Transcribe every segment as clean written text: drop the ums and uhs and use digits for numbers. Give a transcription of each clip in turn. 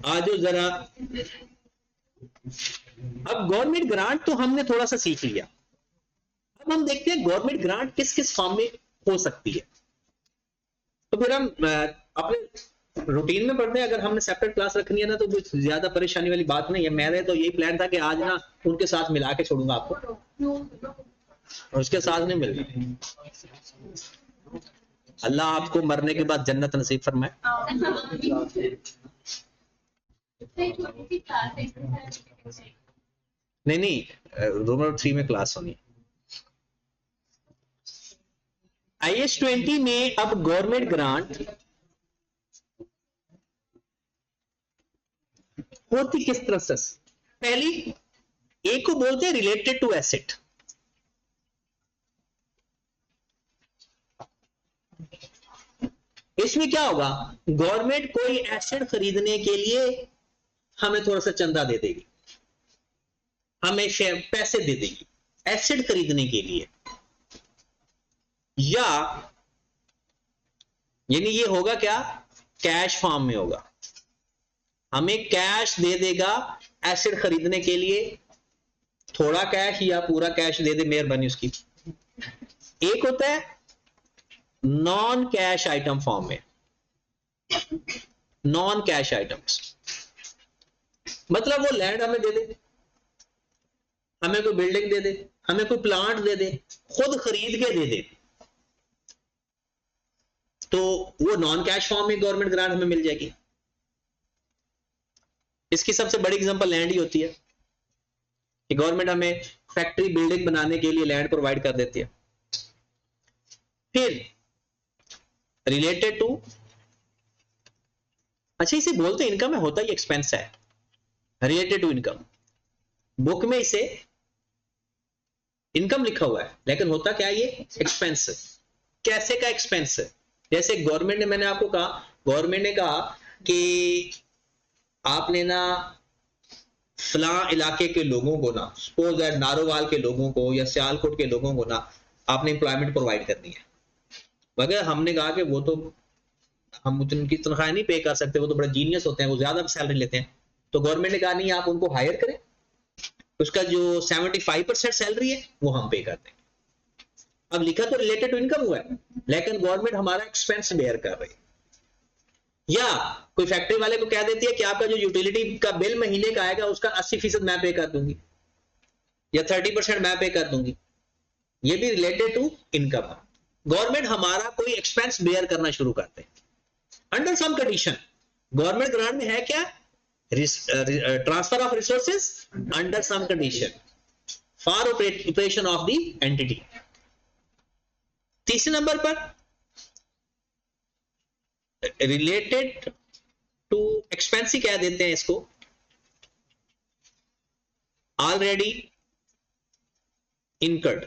आज जरा, अब गवर्नमेंट ग्रांट तो हमने थोड़ा सा सीख लिया, अब हम देखते हैं गवर्नमेंट ग्रांट किस किस फॉर्म में हो सकती है। तो फिर हम अपने रूटीन में पढ़ते हैं। अगर हमने सेपरेट क्लास रखनी है ना तो कुछ ज्यादा परेशानी वाली बात नहीं है। मेरे तो यही प्लान था कि आज ना उनके साथ मिला के छोड़ूंगा आपको, और उसके साथ नहीं मिल रहा। अल्लाह आपको मरने के बाद जन्नत नसीब फरमाए। नहीं नहीं, रूम नंबर 3 में क्लास होनी है। IAS 20 में अब गवर्नमेंट ग्रांट होती किस तरह से? पहली एक को बोलते हैं रिलेटेड टू एसेट। इसमें क्या होगा, गवर्नमेंट कोई एसेट खरीदने के लिए हमें थोड़ा सा चंदा दे देगी, हमें पैसे दे देगी एसेट खरीदने के लिए, या यानी ये होगा क्या, कैश फॉर्म में होगा, हमें कैश दे देगा एसेट खरीदने के लिए, थोड़ा कैश या पूरा कैश दे दे, मेहरबानी उसकी। एक होता है नॉन कैश आइटम फॉर्म में, नॉन कैश आइटम्स, मतलब वो लैंड हमें दे दे, हमें कोई बिल्डिंग दे दे, हमें कोई प्लांट दे दे, खुद खरीद के दे दे, तो वो नॉन कैश फॉर्म में गवर्नमेंट ग्रांट हमें मिल जाएगी। इसकी सबसे बड़ी एग्जांपल लैंड ही होती है कि गवर्नमेंट हमें फैक्ट्री बिल्डिंग बनाने के लिए लैंड प्रोवाइड कर देती है। फिर रिलेटेड टू, अच्छा इसे बोलते हैं इनकम है, होता ही एक्सपेंस है। रिलेटेड टू इनकम, बुक में इसे इनकम लिखा हुआ है लेकिन होता क्या है, ये एक्सपेंस। कैसे का एक्सपेंस है? जैसे गवर्नमेंट ने, मैंने आपको कहा, गवर्नमेंट ने कहा कि आपने ना फलां इलाके के लोगों को ना, सपोज दैट नारोवाल के लोगों को या सियालकोट के लोगों को ना आपने एम्प्लॉयमेंट प्रोवाइड करनी है, मगर हमने कहा कि वो तो हम उनकी तनख्वाह नहीं पे कर सकते, वो तो बड़े जीनियस होते हैं, वो ज्यादा सैलरी लेते हैं। तो गवर्नमेंट ने कहा नहीं, आप उनको हायर करें, उसका जो 75% सैलरी है वो हम पे करते हैं। अब लिखा तो रिलेटेड टू इनकम हुआ है लेकिन गवर्नमेंट हमारा एक्सपेंस बेयर कर रही है। या कोई फैक्ट्री वाले को कह देती है कि आपका जो यूटिलिटी का बिल महीने का आएगा उसका 80% मैं पे कर दूंगी या 30% मैं पे कर दूंगी, ये भी रिलेटेड टू इनकम है। गवर्नमेंट हमारा कोई एक्सपेंस बेयर करना शुरू करते हैं under some condition. Government grant में है क्या, transfer of resources under some condition for operation of the entity. तीसरे नंबर पर रिलेटेड टू एक्सपेंस ही कह देते हैं इसको, ऑलरेडी इनकर्ड।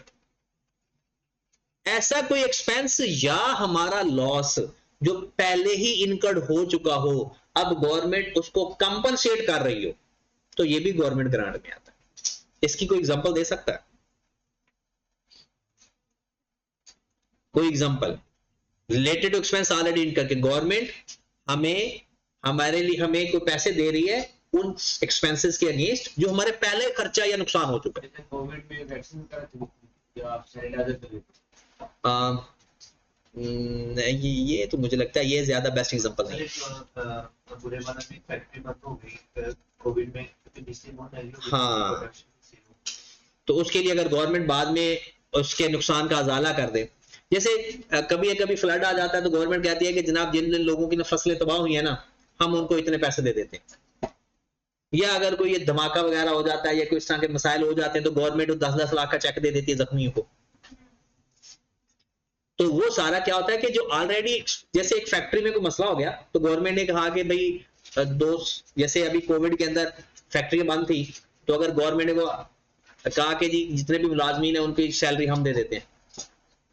ऐसा कोई एक्सपेंस या हमारा लॉस जो पहले ही इनकर्ड हो चुका हो, अब गवर्नमेंट उसको कंपनसेट कर रही हो, तो ये भी गवर्नमेंट ग्रांट में आता है। इसकी कोई एग्जांपल दे सकता है? कोई example related to expense already incurred के गवर्नमेंट हमें, हमारे लिए हमें कोई पैसे दे रही है उन एक्सपेंसेस के अगेंस्ट जो हमारे पहले खर्चा या नुकसान हो चुका है। कोविड में वैक्सीन का जो आप सैनिटाइजर, ये तो मुझे लगता है ये ज्यादा बेस्ट एग्जांपल नहीं है। बुरे माना में फैक्ट्री बंद हो गई कोविड में, हाँ, तो उसके लिए अगर गवर्नमेंट बाद में उसके नुकसान का अजाला कर दे, जैसे कभी फ्लड आ जाता है तो गवर्नमेंट कहती है कि जनाब जिन जिन लोगों की ना फसलें तबाह हुई है ना, हम उनको इतने पैसे दे देते हैं। या अगर कोई ये धमाका वगैरह हो जाता है या कोई इस तरह के मसाइल हो जाते हैं तो गवर्नमेंट 10-10 लाख का चेक दे देती है जख्मियों को। तो वो सारा क्या होता है कि जो ऑलरेडी, जैसे एक फैक्ट्री में कोई मसला हो गया तो गवर्नमेंट ने कहा कि भाई जैसे अभी कोविड के अंदर फैक्ट्री बंद थी, तो अगर गवर्नमेंट ने को कहा कि जी जितने भी मुलाजमीन है उनकी सैलरी हम दे देते हैं,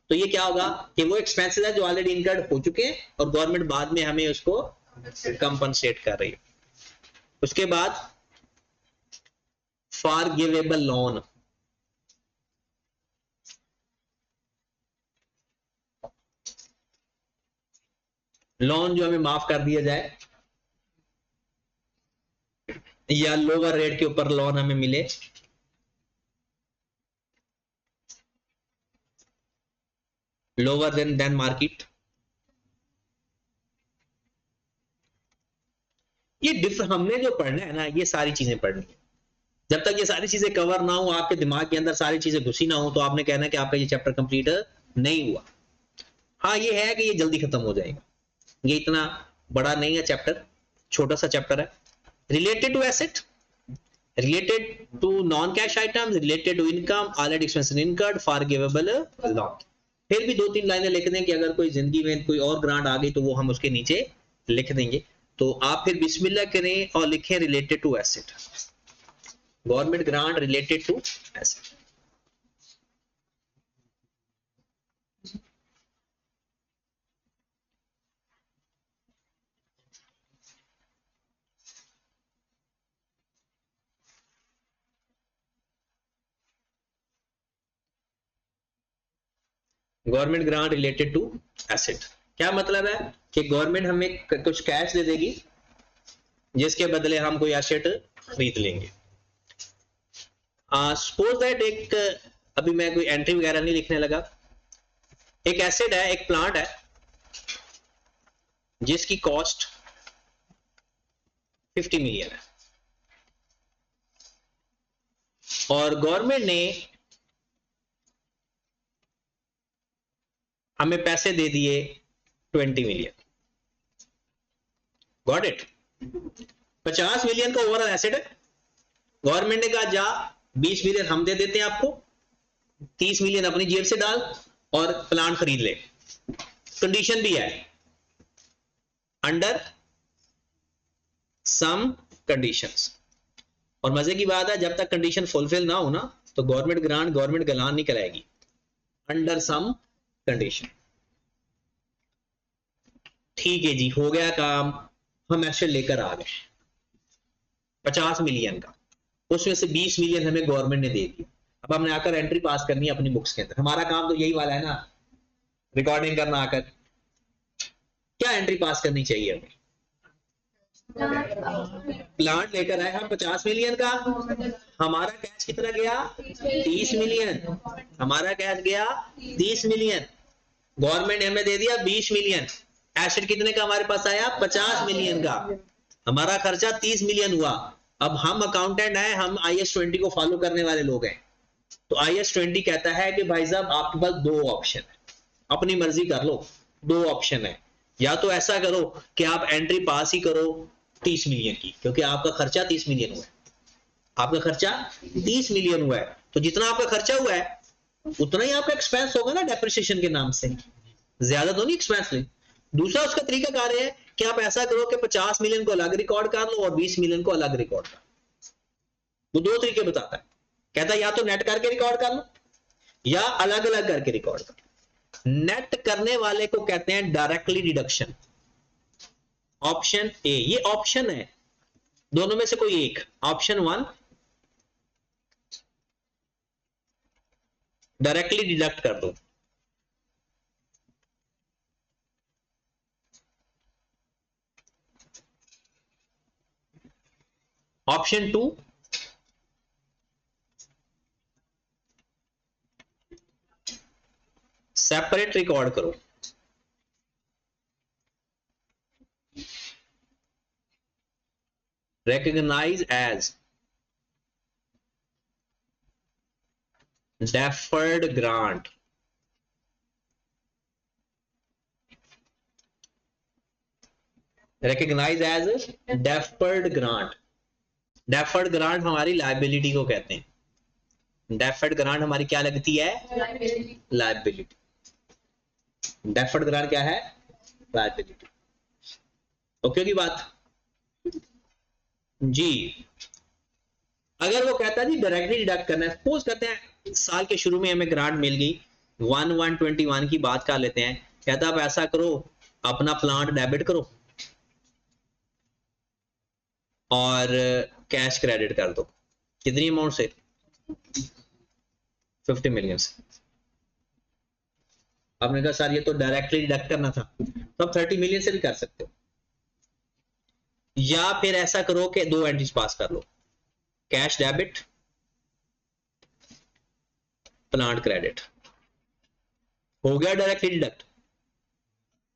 तो ये क्या होगा कि वो एक्सपेंसेस है जो ऑलरेडी इनकर्ड हो चुके हैं और गवर्नमेंट बाद में हमें उसको कंपनसेट कर रही है। उसके बाद फॉरगिवेबल लोन, लोन जो हमें माफ कर दिया जाए। या लोअर रेट के ऊपर लोन हमें मिले, लोअर देन मार्केट। ये डिफरेंट हमने जो पढ़ना है ना, ये सारी चीजें पढ़नी है। जब तक ये सारी चीजें कवर ना हो, आपके दिमाग के अंदर सारी चीजें घुसी ना हो, तो आपने कहना है कि आपका ये चैप्टर कंप्लीट नहीं हुआ। हाँ ये है कि ये जल्दी खत्म हो जाएगा, ये इतना बड़ा नहीं है चैप्टर, छोटा सा चैप्टर है। Related to asset, related to non-cash items, related to income, already expenses incurred, forgivable loan। फिर भी 2-3 लाइनें लिख दें कि अगर कोई जिंदगी में कोई और ग्रांट आ गई तो वो हम उसके नीचे लिख देंगे। तो आप फिर बिस्मिल्लाह करें और लिखें related to asset, government grant related to asset. Government grant related to asset क्या मतलब है कि गवर्नमेंट हमें कुछ कैश दे देगी जिसके बदले हम कोई एसेट खरीद लेंगे। सपोज दैट एक, अभी मैं कोई एंट्री वगैरह नहीं लिखने लगा, एक एसेट है, एक प्लांट है जिसकी कॉस्ट 50 मिलियन है और गवर्नमेंट ने हमें पैसे दे दिए 20 मिलियन। Got it? 50 मिलियन का ओवरऑल एसेट है, गवर्नमेंट ने कहा जा 20 मिलियन हम दे देते हैं आपको, 30 मिलियन अपनी जेब से डाल और प्लांट खरीद ले। कंडीशन भी है, अंडर सम कंडीशंस। और मजे की बात है, जब तक कंडीशन फुलफिल ना हो ना, तो गवर्नमेंट ग्रांट गवर्नमेंट गलान नहीं कराएगी, अंडर सम कंडीशन। ठीक है जी, हो गया काम, हम एसेट लेकर आ गए 50 मिलियन का, उसमें से 20 मिलियन हमें गवर्नमेंट ने दे दिया। अब हमने आकर एंट्री पास करनी है अपनी बुक्स के अंदर, हमारा काम तो यही वाला है ना, रिकॉर्डिंग करना। आकर क्या एंट्री पास करनी चाहिए हमें? प्लांट लेकर आए हम 50 मिलियन का, हमारा कैश कितना गया? 30 मिलियन। हमारा कैश गया 30 मिलियन, गवर्नमेंट ने हमें दे दिया 20 मिलियन। एसेट कितने का हमारे पास आया? 50 मिलियन का। हमारा खर्चा 30 मिलियन हुआ। अब हम अकाउंटेंट हैं, हम IAS 20 को फॉलो करने वाले लोग हैं। तो IAS 20 कहता है कि भाई साहब आपके पास दो ऑप्शन है, अपनी मर्जी कर लो। दो ऑप्शन है, या तो ऐसा करो कि आप एंट्री पास ही करो 30 मिलियन की, क्योंकि आपका खर्चा 30 मिलियन हुआ है, आपका खर्चा 30 मिलियन हुआ है, तो जितना आपका खर्चा हुआ है उतना ही आपका एक्सपेंस होगा ना डेप्रिसिएशन के नाम से, ज्यादा तो नहीं एक्सपेंस ले। दूसरा उसका तरीका कार्य है कि आप ऐसा करो कि 50 मिलियन को अलग रिकॉर्ड कर लो और 20 मिलियन को अलग रिकॉर्ड कर लो। वो दो तरीके बताता है, कहता है या तो नेट करके रिकॉर्ड कर लो या अलग अलग करके रिकॉर्ड कर लो। नेट करने वाले को कहते हैं डायरेक्टली डिडक्शन, ऑप्शन ए। ये ऑप्शन है, दोनों में से कोई एक, ऑप्शन 1 डायरेक्टली डिडक्ट कर दो। ऑप्शन 2 सेपरेट रिकॉर्ड करो। recognize as deferred grant, recognize as deferred grant। deferred grant हमारी लाइबिलिटी को कहते हैं। deferred grant हमारी क्या लगती है? लाइबिलिटी। deferred grant क्या है? लाइबिलिटी। ओके की बात जी। अगर वो कहता है जी डायरेक्टली डिडक्ट करना है, सपोज करते हैं साल के शुरू में हमें ग्रांट मिल गई 1121 की बात कर लेते हैं, कहता आप ऐसा करो अपना प्लांट डेबिट करो और कैश क्रेडिट कर दो। कितनी अमाउंट से? 50 मिलियन से। आपने कहा सर ये तो डायरेक्टली डिडक्ट करना था, तो आप 30 मिलियन से भी कर सकते हो। या फिर ऐसा करो कि दो एंट्रीज पास कर लो, कैश डेबिट, प्लांट क्रेडिट। हो गया डायरेक्टली डिडक्ट।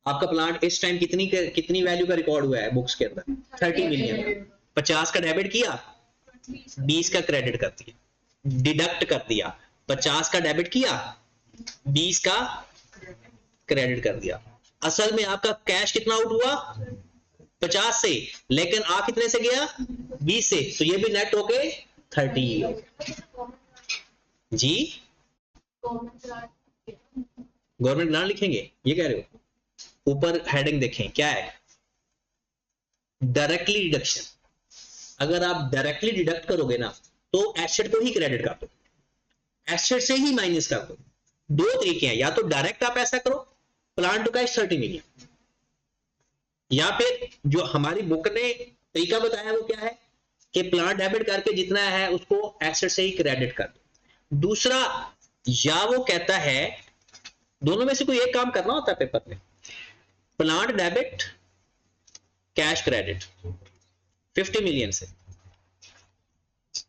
आपका प्लांट इस टाइम कितनी वैल्यू का रिकॉर्ड हुआ है बुक्स के अंदर? 30 मिलियन। 50 का डेबिट किया, 20 का क्रेडिट कर दिया, डिडक्ट कर दिया। 50 का डेबिट किया, 20 का क्रेडिट कर दिया। असल में आपका कैश कितना आउट हुआ? 50 से, लेकिन आ कितने से गया? 20 से, तो ये भी नेट होके 30 जी। गवर्नमेंट ग्रांट लिखेंगे ये कह रहे हो? ऊपर हेडिंग देखें क्या है, डायरेक्टली डिडक्शन। अगर आप डायरेक्टली डिडक्ट करोगे ना तो एसेट को ही क्रेडिट कर दो, एसेट से ही माइनस कर दो। दो तरीके हैं, या तो डायरेक्ट आप ऐसा करो, प्लांट टू कैश 30 मिलियन, या फिर जो हमारी बुक ने तरीका बताया वो क्या है कि प्लांट डेबिट करके जितना है उसको एसेट से ही क्रेडिट कर दो। दूसरा, या वो कहता है दोनों में से कोई एक काम करना होता है पेपर में, plant debit cash credit 50 million से,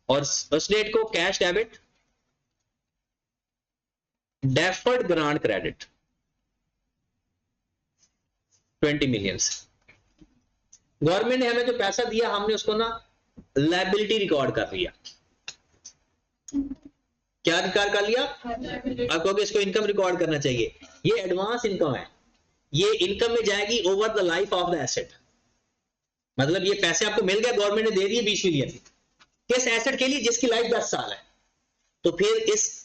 और उस डेट को cash debit deferred grant credit 20 million से। गवर्नमेंट ने हमें जो पैसा दिया हमने उसको ना लायबिलिटी रिकॉर्ड कर लिया। क्या रिकॉर्ड कर लिया? अब कहोगे इसको इनकम रिकॉर्ड करना चाहिए, ये एडवांस इनकम है, ये इनकम में जाएगी over the life of the asset. मतलब ये पैसे आपको मिल गए, गवर्नमेंट ने दे दिए 20 मिलियन किस एसेट के लिए? जिसकी लाइफ 10 साल है। तो फिर इस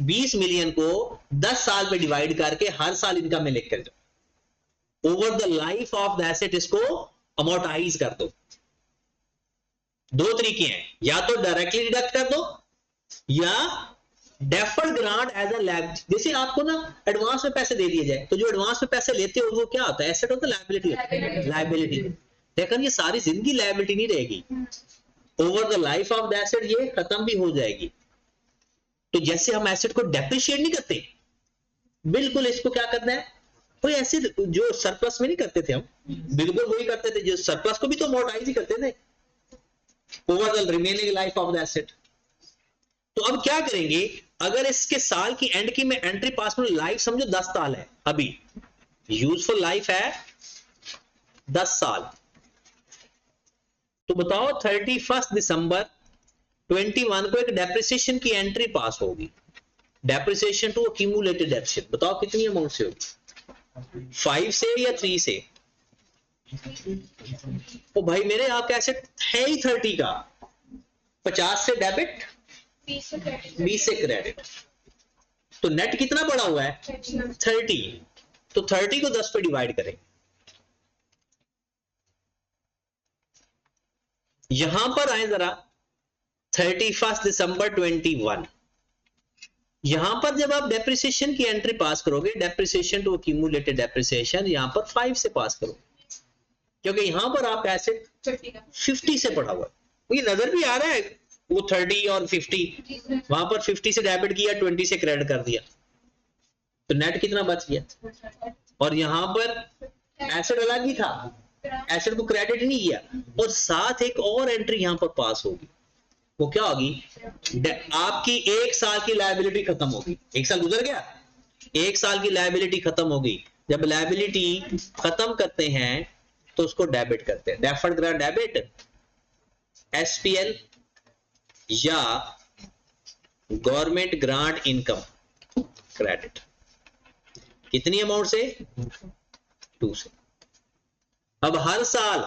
20 मिलियन को 10 साल पे डिवाइड करके हर साल इनकम में लिख कर जाओ, over the life of the asset इसको अमोर्टाइज कर दो। दो तरीके हैं, या तो डायरेक्टली डिडक्ट कर दो या deferred grant as a liability. जैसे आपको ना एडवांस में पैसे दे दिए जाए, तो जो एडवांस में पैसे लेते हो वो क्या होता है? एसेट होता है, लायबिलिटी? लायबिलिटी। लेकिन ये सारी जिंदगी लायबिलिटी नहीं रहेगी, over the life of the asset ये खत्म भी हो जाएगी। तो जैसे हम एसेट को डेप्रिशिएट नहीं करते, बिल्कुल इसको क्या करना है, कोई ऐसे जो सरप्लस में नहीं करते थे हम, बिल्कुल वही करते थे, जो सरप्लस को भी तो अमोर्टाइज ही करते थे over the remaining life of the asset. तो अब क्या करेंगे, अगर इसके साल की एंड की मैं एंट्री पास में, लाइफ समझो 10 साल है, अभी यूजफुल लाइफ है 10 साल, तो बताओ 31 दिसंबर 21 को एक डेप्रिसिएशन की एंट्री पास होगी, डेप्रिसिएशन टू अक्यूमुलेटेड डेप्रिसिएशन। बताओ कितनी अमाउंट से होगी? 5 से या 3 से? ओ भाई मेरे आपका एसेट है ही 30 का, 50 से डेबिट 20 से क्रेडिट, तो नेट कितना पड़ा हुआ है? 30। तो 30 को 10 पे डिवाइड करें। यहां पर आए जरा 31 दिसंबर 21, यहां पर जब आप डेप्रिसिएशन की एंट्री पास करोगे, डेप्रिसिएशन टू अक्यूमुलेटेड डेप्रिसिएशन यहां पर 5 से पास करो, क्योंकि यहां पर आपका एसेट 50 से पड़ा हुआ है। ये नजर भी आ रहा है वो 30 और 50, वहां पर 50 से डेबिट किया, 20 से क्रेडिट कर दिया, तो नेट कितना बच गया? और यहां पर एसेट अलग ही था, एसेट को क्रेडिट नहीं किया, और साथ एक और एंट्री यहां पर पास होगी, वो क्या होगी? आपकी 1 साल की लायबिलिटी खत्म होगी। 1 साल गुजर गया, 1 साल की लायबिलिटी खत्म होगी। जब लायबिलिटी खत्म करते हैं तो उसको डेबिट करते हैं, डेफर्ड ग्रांट डेबिट, एसपीएल या गवर्नमेंट ग्रांट इनकम क्रेडिट। कितनी अमाउंट से? 2 से। अब हर साल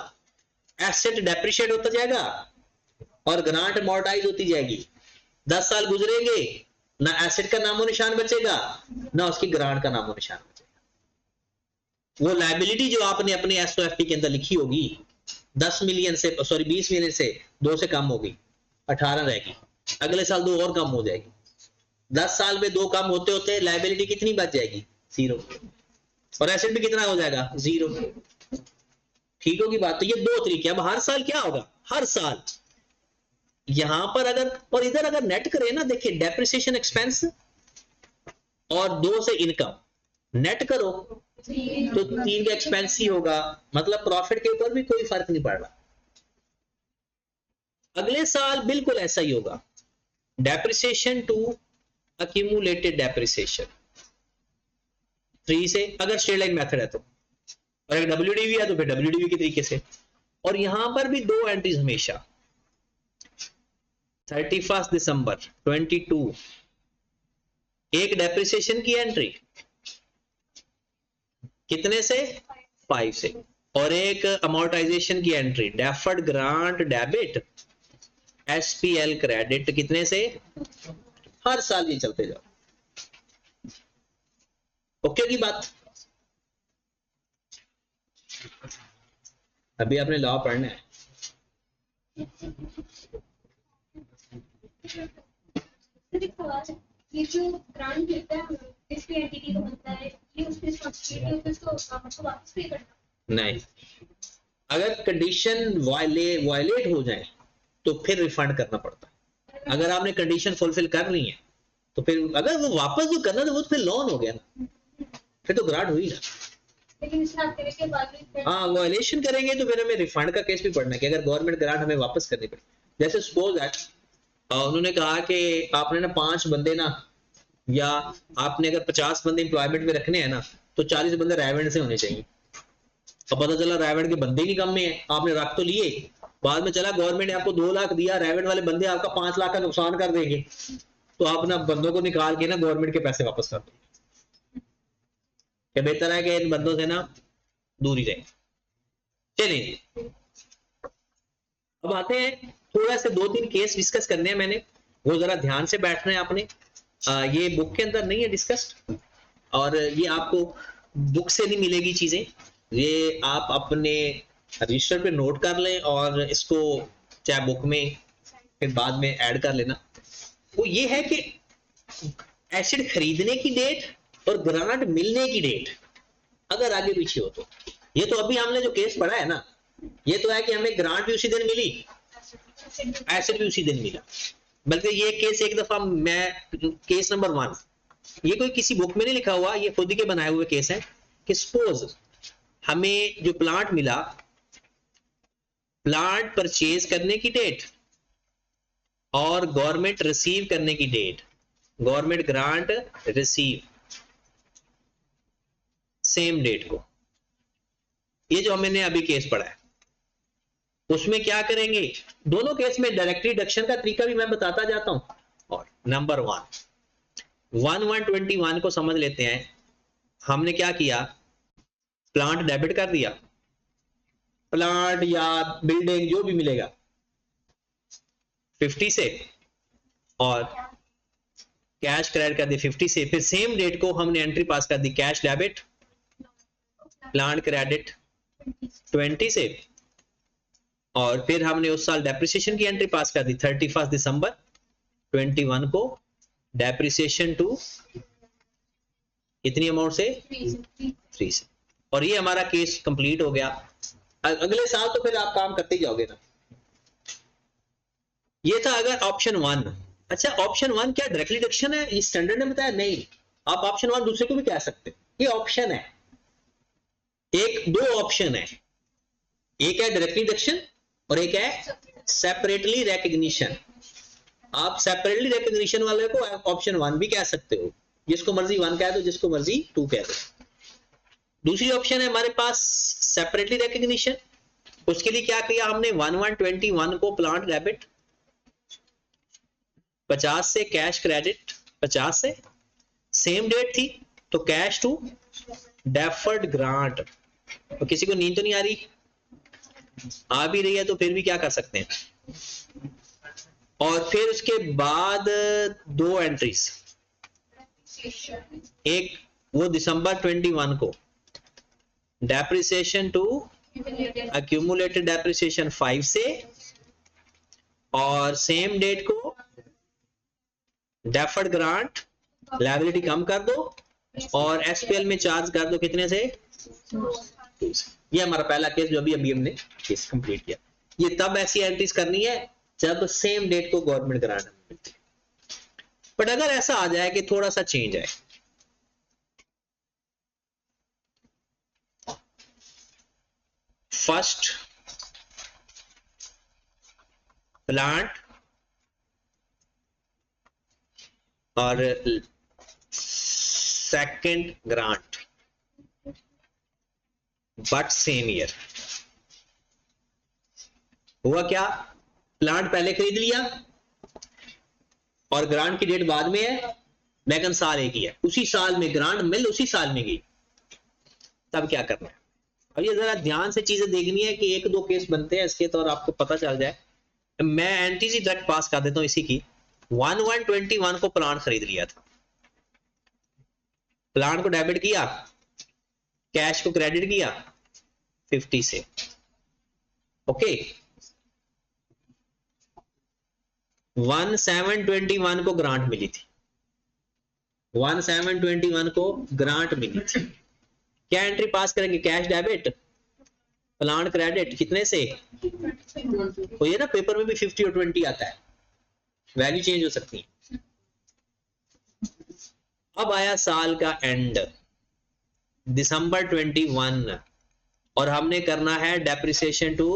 एसेट डेप्रिशिएट होता जाएगा और ग्रांट अमोर्टाइज होती जाएगी। 10 साल गुजरेंगे, ना एसेट का नामो निशान बचेगा, ना उसकी ग्रांट का नामो निशान बचेगा। वो लायबिलिटी जो आपने अपने एसओएफपी के अंदर लिखी होगी 20 मिलियन से 2 से कम होगी, 18 रहेगी, अगले साल 2 और कम हो जाएगी। 10 साल में 2 कम होते होते लायबिलिटी कितनी बच जाएगी? 0, और एसेट भी कितना हो जाएगा? 0। ठीक होगी बात? तो ये 2 तरीके। अब हर साल क्या होगा? हर साल यहां पर अगर, और इधर अगर नेट करें ना, देखिए डेप्रिसिएशन एक्सपेंस और 2 से इनकम नेट करो तो 3 का एक्सपेंस ही होगा, मतलब प्रॉफिट के ऊपर भी कोई फर्क नहीं पड़ रहा। अगले साल बिल्कुल ऐसा ही होगा, डेप्रिसिएशन टू अक्यूमुलेटेड डेप्रिसिएशन 3 से, अगर स्ट्रेट लाइन मेथड है तो, और अगर डब्ल्यूडीवी है तो फिर डब्ल्यूडीवी के तरीके से। और यहां पर भी 2 एंट्रीज हमेशा, 31 दिसंबर 22 एक डेप्रिसिएशन की एंट्री कितने से, 5 से, और एक अमोर्टाइजेशन की entry deferred grant debit SPL credit कितने से, हर साल ये चलते जाओ। ओके की बात। अभी आपने लॉ पढ़ना है। ये जो ग्रांट मिलता है जिसकी एंटिटी को बनता है, ये उसकी रिस्पांसिबिलिटी है, उसको आपको वापस पे करना। नहीं, अगर कंडीशन वायलेट हो जाए तो फिर रिफंड करना पड़ता है। अगर आपने कंडीशन फुलफिल कर ली है तो फिर अगर वो वापस जो करना था वो तो फिर लोन हो गया ना, फिर तो ग्रांट हुई ना। लेकिन इस तरह करने के बाद भी हाँ, वायलेशन करेंगे तो फिर हमें रिफंड का केस भी पढ़ना है कि अगर गवर्नमेंट ग्रांट हमें वापस करनी पड़े। जैसे सपोज दैट उन्होंने कहा कि आपने ना 5 बंदे ना, या आपने अगर 50 बंदे एम्प्लॉयमेंट में रखने हैं ना तो 40 बंदे रेवेन्यू से होने चाहिए। तो पता चला रेवेन्यू के बंदे ही नहीं कम में है, आपने रख तो लिए, बाद में चला गवर्नमेंट ने आपको 2 लाख दिया, रेवेन्यू वाले बंदे आपका 5 लाख का नुकसान कर देंगे, तो आप ना बंदों को निकाल के ना गवर्नमेंट के पैसे वापस कर दो। क्या बेहतर है कि इन बंदों से ना दूरी रहे। चलिए अब आते हैं, थोड़ा से 2-3 केस डिस्कस करने हैं मैंने, वो जरा ध्यान से बैठना है आपने। ये बुक के अंदर नहीं है डिस्कस्ड, और ये आपको बुक से नहीं मिलेगी चीजें, ये आप अपने रजिस्टर पे नोट कर लें और इसको चाहे बुक में फिर बाद में ऐड कर लेना। वो ये है कि एसिड खरीदने की डेट और ग्रांट मिलने की डेट अगर आगे पीछे हो तो, ये तो अभी हमने जो केस पढ़ा है ना, ये तो है कि हमें ग्रांट भी उसी दिन मिली, एसिड भी उसी दिन मिला। बल्कि ये केस एक दफा मैं केस नंबर 1, ये कोई किसी बुक में नहीं लिखा हुआ, ये खुद के बनाए हुए केस है कि सपोज हमें जो प्लांट मिला, प्लांट परचेज करने की डेट और गवर्नमेंट रिसीव करने की date, government grant receive same date को, ये जो हमने अभी केस पढ़ा है उसमें क्या करेंगे, दोनों केस में डायरेक्ट डिडक्शन का तरीका भी मैं बताता जाता हूं। और नंबर 1121 को समझ लेते हैं। हमने क्या किया, प्लांट डेबिट कर दिया, प्लांट या बिल्डिंग जो भी मिलेगा 50 से, और कैश क्रेडिट कर दी 50 से, फिर सेम डेट को हमने एंट्री पास कर दी कैश डेबिट प्लांट क्रेडिट 20 से, और फिर हमने उस साल डेप्रिसिएशन की एंट्री पास कर दी 31 दिसंबर 21 को, डेप्रिसिएशन टू इतनी अमाउंट से 3 से, और ये हमारा केस कंप्लीट हो गया। अगले साल तो फिर आप काम करते ही जाओगे ना। ये था अगर ऑप्शन 1। अच्छा, ऑप्शन 1 क्या डायरेक्टली डिडक्शन है, ये स्टैंडर्ड ने बताया? नहीं, आप ऑप्शन 1 दूसरे को भी कह सकते, ये ऑप्शन है। एक 2 ऑप्शन है, एक है डायरेक्टली डिडक्शन और एक है सेपरेटली रिकॉग्निशन। आप सेपरेटली रिकॉग्निशन वाले को ऑप्शन 1 भी कह सकते हो, जिसको मर्जी 1 कह दो, जिसको मर्जी 2 कह दो। दूसरी ऑप्शन है हमारे पास सेपरेटली रिकॉग्निशन, उसके लिए क्या किया हमने, 1121 को प्लांट डेबिट 50 से, कैश क्रेडिट 50 से, सेम डेट थी तो कैश टू डेफर्ड ग्रांट। तो किसी को नींद तो नहीं आ रही? आ भी रही है तो फिर भी क्या कर सकते हैं। और फिर उसके बाद 2 एंट्रीज, एक वो दिसंबर 21 को डेप्रिसिएशन टू अक्यूमुलेटेड डेप्रिसिएशन 5 से, और सेम डेट को डेफर्ड ग्रांट लायबिलिटी कम कर दो और एसपीएल में चार्ज कर दो कितने से, 2 से। ये हमारा पहला केस जो अभी हमने केस कंप्लीट किया। ये तब ऐसी एंट्रीज करनी है जब सेम डेट को गवर्नमेंट ग्रांट मिलती है। बट अगर ऐसा आ जाए कि थोड़ा सा चेंज आए, फर्स्ट प्लांट और second grant but same year. हुआ क्या, प्लांट पहले खरीद लिया और ग्रांट की डेट बाद में है, लेकिन साल एक ही है, उसी साल में ग्रांट मिल उसी साल में गई, तब क्या करना है। अब ये जरा ध्यान से चीजें देखनी है कि एक दो केस बनते हैं इसके, तो और आपको पता चल जाए। मैं एंटीसी डायरेक्ट पास कर देता हूं इसी की। 1121 को प्लांट खरीद लिया था, प्लांट को डेबिट किया, कैश को क्रेडिट किया 50 से, ओके। 1721 को ग्रांट मिली थी, 1721 को ग्रांट मिली थी। क्या एंट्री पास करेंगे, कैश डेबिट प्लांट क्रेडिट, कितने से, तो ये ना पेपर में भी 50 और 20 आता है, वैल्यू चेंज हो सकती है। अब आया साल का एंड दिसंबर 21 और हमने करना है डेप्रिसिएशन टू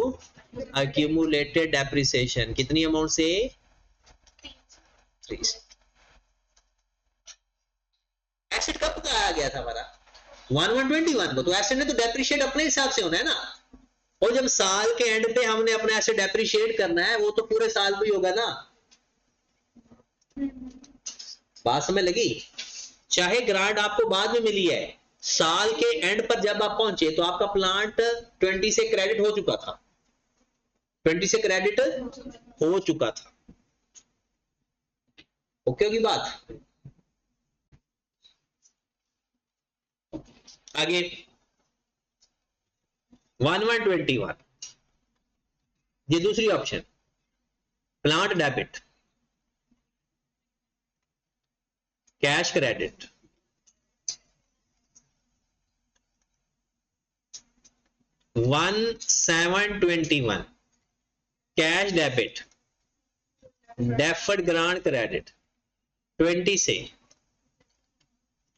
अक्यूमुलेटेड डेप्रिसिएशन, कितनी अमाउंट से, 3 से। एसेट कब बताया गया था हमारा, 1121 को, तो एसेट ने तो डेप्रिशिएट अपने हिसाब से होना है ना, और जब साल के एंड पे हमने अपना एसेट डेप्रिशिएट करना है वो तो पूरे साल में ही होगा ना। बात समझ लगी, चाहे ग्रांट आपको बाद में मिली है, साल के एंड पर जब आप पहुंचे तो आपका प्लांट 20 से क्रेडिट हो चुका था, 20 से क्रेडिट हो चुका था, ओके होगी बात। आगे 1121, ये दूसरी option, plant debit cash credit, one 721 cash debit deferred grant credit 20 से,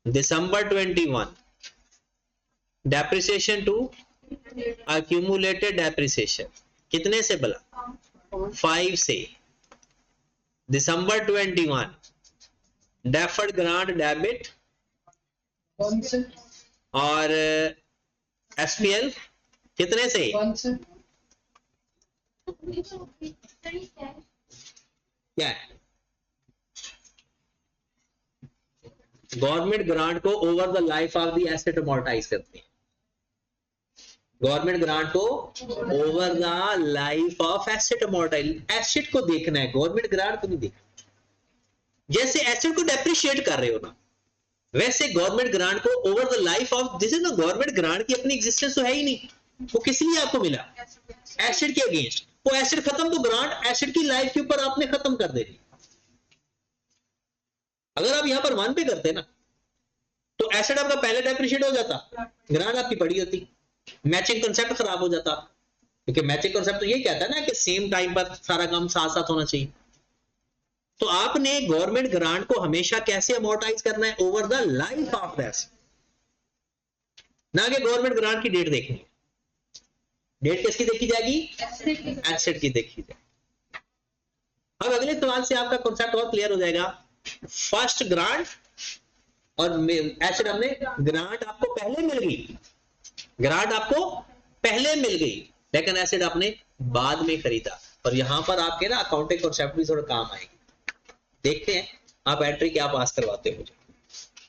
दिसंबर 21 डेप्रिसिएशन टू अक्यूमुलेटेड डेप्रिसिएशन, कितने से भला, 5 से, दिसंबर 21 डेफर्ड ग्रांट डेबिट और एसपीएल कितने से, क्या है, गवर्नमेंट ग्रांट को over the life of the asset amortise करते हैं, गवर्नमेंट ग्रांट को over the life of asset amortise, asset को देखना है, गवर्नमेंट ग्रांट को नहीं देखना। जैसे एसेट को डेप्रिशिएट कर रहे हो ना, वैसे गवर्नमेंट ग्रांट को over the life of, this is ना, गवर्नमेंट ग्रांट की अपनी एग्जिस्टेंस तो है ही नहीं, वो किस लिए आपको मिला, एसेट के अगेंस्ट, वो एसेट खत्म तो ग्रांट एसेट की लाइफ के ऊपर आपने खत्म कर देनी। अगर आप यहां पर 1 पे करते ना तो एसेट आपका पहले डेप्रिशिएट हो जाता, ग्रांट आपकी पड़ी होती, मैचिंग कंसेप्ट खराब हो जाता, क्योंकि मैचिंग कंसेप्ट तो ये कहता है ना कि सेम टाइम पर सारा काम साथ साथ होना चाहिए। तो आपने गवर्नमेंट ग्रांट को हमेशा कैसे अमोर्टाइज करना है, over the life of that, ना कि गवर्नमेंट ग्रांट की डेट देखनी है। डेट किसकी देखी जाएगी, एसेट की देखी जाएगी। अब अगले सवाल से आपका कॉन्सेप्ट और क्लियर हो जाएगा। फर्स्ट ग्रांट और एसेट, हमने ग्रांट आपको पहले मिल गई, ग्रांट आपको पहले मिल गई, लेकिन एसेट आपने बाद में खरीदा, और यहां पर आपके ना अकाउंटिंग कॉन्सेप्ट भी थोड़ा काम आएंगे। देखते हैं आप एंट्री क्या पास करवाते हो मुझे।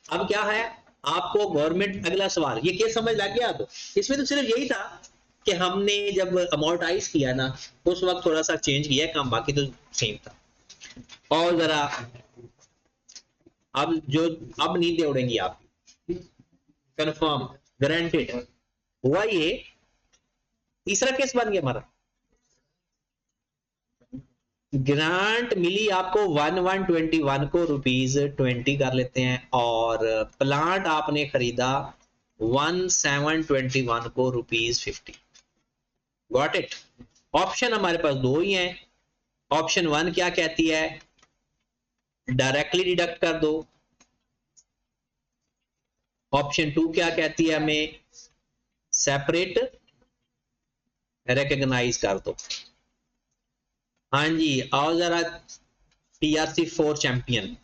अब क्या है, आपको गवर्नमेंट, अगला सवाल, ये केस समझ लग गया आपको, इसमें तो सिर्फ यही था कि हमने जब अमोर्टाइज किया ना उस वक्त थोड़ा सा चेंज किया काम, बाकी तो सेम था। और जरा अब नींदें उड़ेंगी आपकी, कंफर्म गारंटेड हुआ। ये तीसरा केस बन गया हमारा, ग्रांट मिली आपको 1121 को ₹20 कर लेते हैं, और प्लांट आपने खरीदा 1721 को ₹50। Got it. ऑप्शन हमारे पास दो ही हैं। ऑप्शन 1 क्या कहती है, डायरेक्टली डिडक्ट कर दो। ऑप्शन 2 क्या कहती है, हमें सेपरेट रिकॉग्नाइज कर दो। हाँ जी, आओ जरा TRC 4 champion,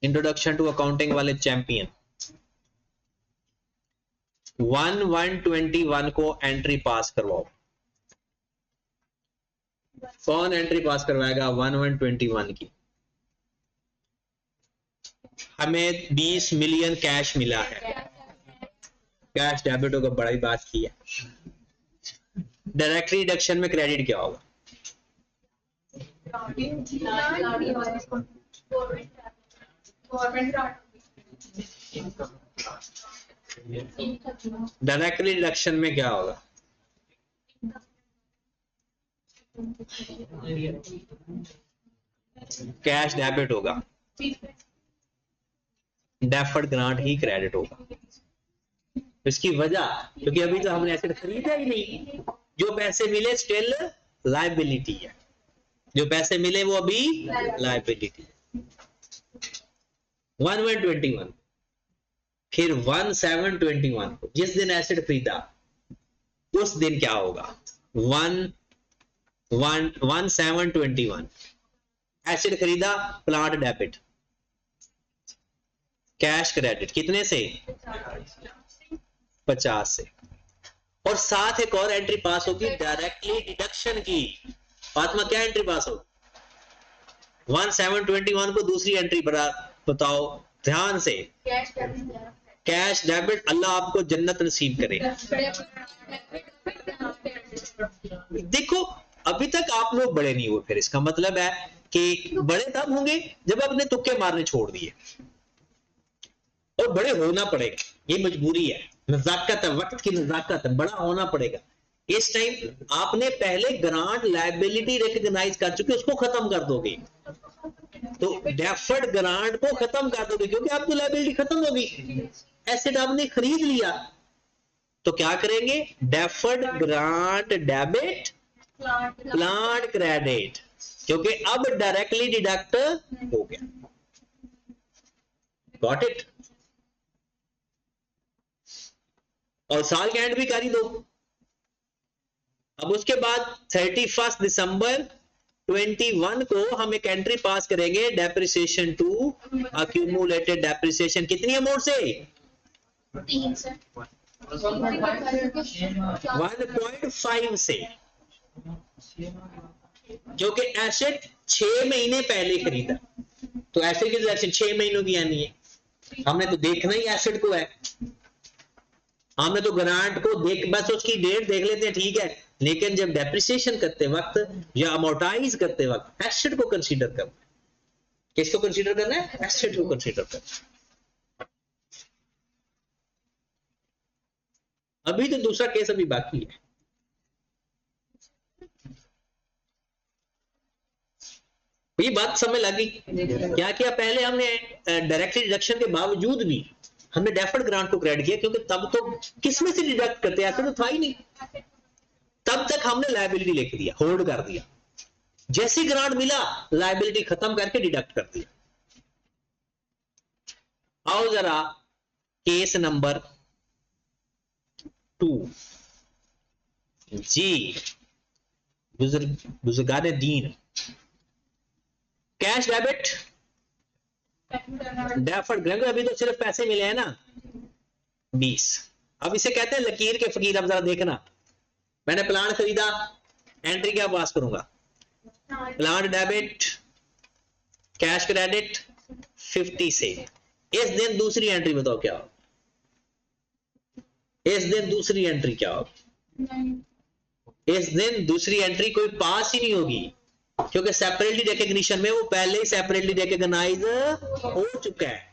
introduction to accounting वाले चैंपियन। 1121 को एंट्री पास करवाओ। कौन एंट्री पास करवाएगा 1121 की? हमें 20 मिलियन कैश मिला है, कैश डेबिट होगा, बड़ा ही बात की है। डायरेक्ट रिडक्शन में क्रेडिट क्या होगा? डायरेक्ट रिडक्शन में क्या होगा? कैश डेबिट होगा, डेफर्ड ग्रांट ही क्रेडिट होगा। इसकी वजह, क्योंकि अभी तो हमने एसेट खरीदा ही नहीं, जो पैसे मिले स्टिल लायबिलिटी है, जो पैसे मिले वो अभी लायबिलिटी है। 1121 फिर 1721 को जिस दिन एसेट खरीदा उस दिन क्या होगा? 1721 एसेट खरीदा, प्लांट डेबिट, कैश क्रेडिट कितने से? 50 से। और साथ एक और एंट्री पास होगी डायरेक्टली डिडक्शन की। फातिमा क्या एंट्री पास हो? 1721 को दूसरी एंट्री बताओ ध्यान से। कैश डेबिट, अल्लाह आपको जन्नत नसीब करे। देखो अभी तक आप लोग बड़े नहीं हुए, फिर इसका मतलब है कि बड़े तब होंगे जब आपने तुक्के मारने छोड़ दिए, और बड़े होना पड़ेगा, ये मजबूरी है, नजाकत है, वक्त की नजाकत है, बड़ा होना पड़ेगा। इस टाइम आपने पहले ग्रांट लायबिलिटी रिकॉग्नाइज कर चुके, उसको खत्म कर दोगे, तो डेफर्ड ग्रांट को खत्म कर दोगे, क्योंकि आपकी लायबिलिटी खत्म होगी। एसेट आपने खरीद लिया, तो क्या करेंगे? Deferred grant debit, plant credit, क्योंकि अब डायरेक्टली डिडक्ट हो गया। Got it? और साल के एंड भी कर ही दो। अब उसके बाद 31 दिसंबर 21 को हम एक एंट्री पास करेंगे, डेप्रिसिएशन टू अक्यूमुलेटेड डेप्रिसिएशन, कितनी अमाउंट से? 1.5 से, क्योंकि एसेट 6 महीने पहले खरीदा, तो एसेट की रिडक्शन 6 महीनों की आनी है। हमने तो देखना ही एसेट को है, हमने तो ग्रांट को देख, बस उसकी डेट देख लेते हैं, ठीक है, लेकिन जब डेप्रिसिएशन करते वक्त या अमोर्टाइज करते वक्त एसेट को कंसीडर करना। किसको कंसीडर करना है? एसेट को कंसीडर करना। अभी तो दूसरा केस अभी बाकी है। ये बात समझ लगी? क्या किया पहले हमने? डायरेक्ट डिडक्शन के बावजूद भी हमने डेफर्ड ग्रांट को क्रेडिट किया, क्योंकि तब तो किस में से डिडक्ट करते? ऐसा तो था ही नहीं, तब तक हमने लायबिलिटी लिख दिया, होल्ड कर दिया। जैसे ग्रांट मिला लायबिलिटी खत्म करके डिडक्ट कर दिया। आओ जरा केस नंबर 2 जी, बुजुर्गान दीन, कैश डेबिट, डेफर्ड ग्रांट, अभी तो सिर्फ पैसे मिले हैं ना 20। अब इसे कहते हैं लकीर के फकीर। अब जरा देखना, मैंने प्लांट खरीदा, एंट्री क्या पास करूंगा? प्लांट डेबिट, कैश क्रेडिट 50 से। इस दिन दूसरी एंट्री बताओ क्या हो? इस दिन दूसरी एंट्री क्या हो? इस दिन दूसरी एंट्री कोई पास ही नहीं होगी, क्योंकि सेपरेटली रिकॉग्निशन में वो पहले ही सेपरेटली रिकॉग्नाइज हो चुका है।